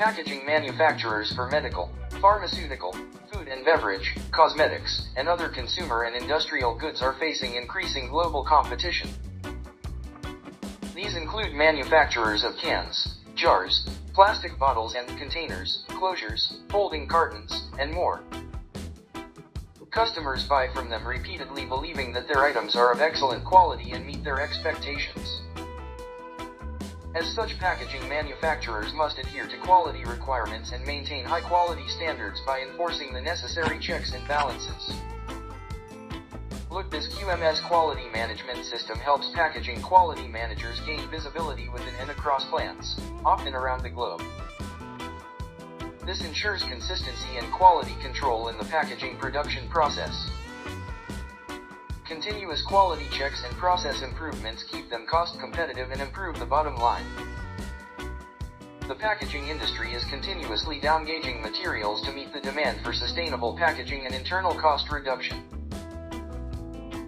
Packaging manufacturers for medical, pharmaceutical, food and beverage, cosmetics, and other consumer and industrial goods are facing increasing global competition. These include manufacturers of cans, jars, plastic bottles and containers, closures, folding cartons, and more. Customers buy from them repeatedly, believing that their items are of excellent quality and meet their expectations. As such, packaging manufacturers must adhere to quality requirements and maintain high-quality standards by enforcing the necessary checks and balances. LuitBiz QMS quality management system helps packaging quality managers gain visibility within and across plants, often around the globe. This ensures consistency and quality control in the packaging production process. Continuous quality checks and process improvements keep them cost competitive and improve the bottom line. The packaging industry is continuously downgauging materials to meet the demand for sustainable packaging and internal cost reduction.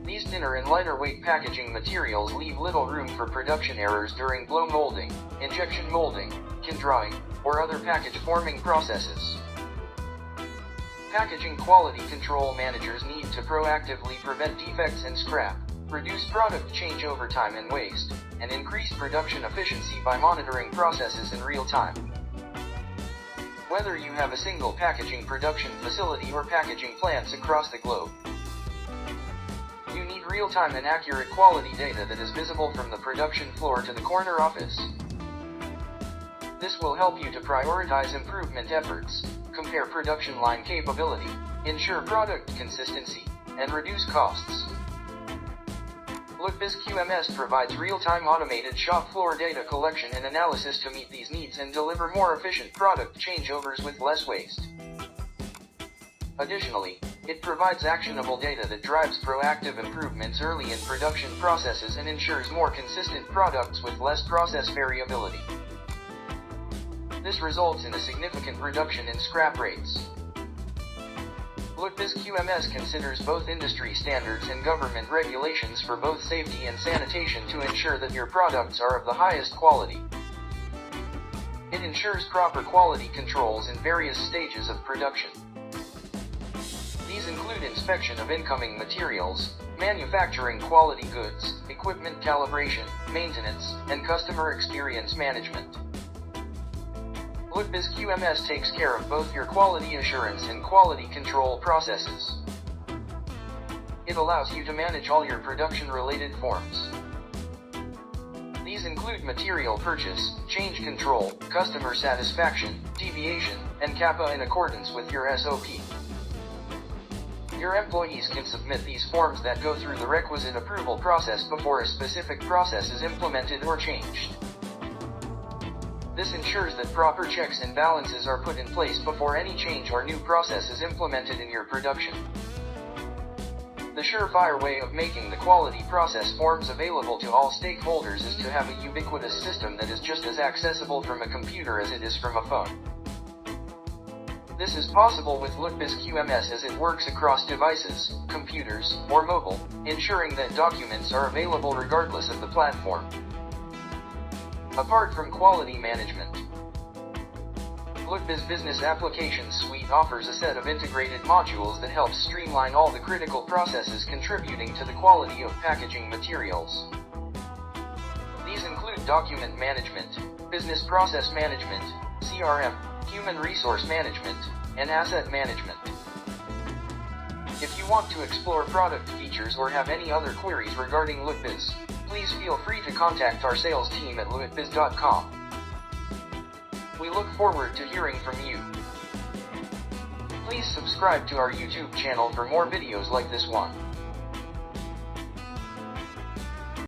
These thinner and lighter weight packaging materials leave little room for production errors during blow molding, injection molding, kin drawing, or other package forming processes. Packaging quality control managers need to proactively prevent defects and scrap, reduce product changeover time and waste, and increase production efficiency by monitoring processes in real time. Whether you have a single packaging production facility or packaging plants across the globe, you need real-time and accurate quality data that is visible from the production floor to the corner office. This will help you to prioritize improvement efforts, compare production line capability, ensure product consistency, and reduce costs. LuitBiz QMS provides real-time automated shop floor data collection and analysis to meet these needs and deliver more efficient product changeovers with less waste. Additionally, it provides actionable data that drives proactive improvements early in production processes and ensures more consistent products with less process variability. This results in a significant reduction in scrap rates. LuitBiz QMS considers both industry standards and government regulations for both safety and sanitation to ensure that your products are of the highest quality. It ensures proper quality controls in various stages of production. These include inspection of incoming materials, manufacturing quality goods, equipment calibration, maintenance, and customer experience management. LuitBiz QMS takes care of both your quality assurance and quality control processes. It allows you to manage all your production-related forms. These include material purchase, change control, customer satisfaction, deviation, and CAPA in accordance with your SOP. Your employees can submit these forms that go through the requisite approval process before a specific process is implemented or changed. This ensures that proper checks and balances are put in place before any change or new process is implemented in your production. The surefire way of making the quality process forms available to all stakeholders is to have a ubiquitous system that is just as accessible from a computer as it is from a phone. This is possible with LuitBiz QMS as it works across devices, computers, or mobile, ensuring that documents are available regardless of the platform. Apart from quality management, LuitBiz Business Applications Suite offers a set of integrated modules that helps streamline all the critical processes contributing to the quality of packaging materials. These include document management, business process management, CRM, human resource management, and asset management. If you want to explore product features or have any other queries regarding LuitBiz, please feel free to contact our sales team at LuitBiz.com. We look forward to hearing from you. Please subscribe to our YouTube channel for more videos like this one.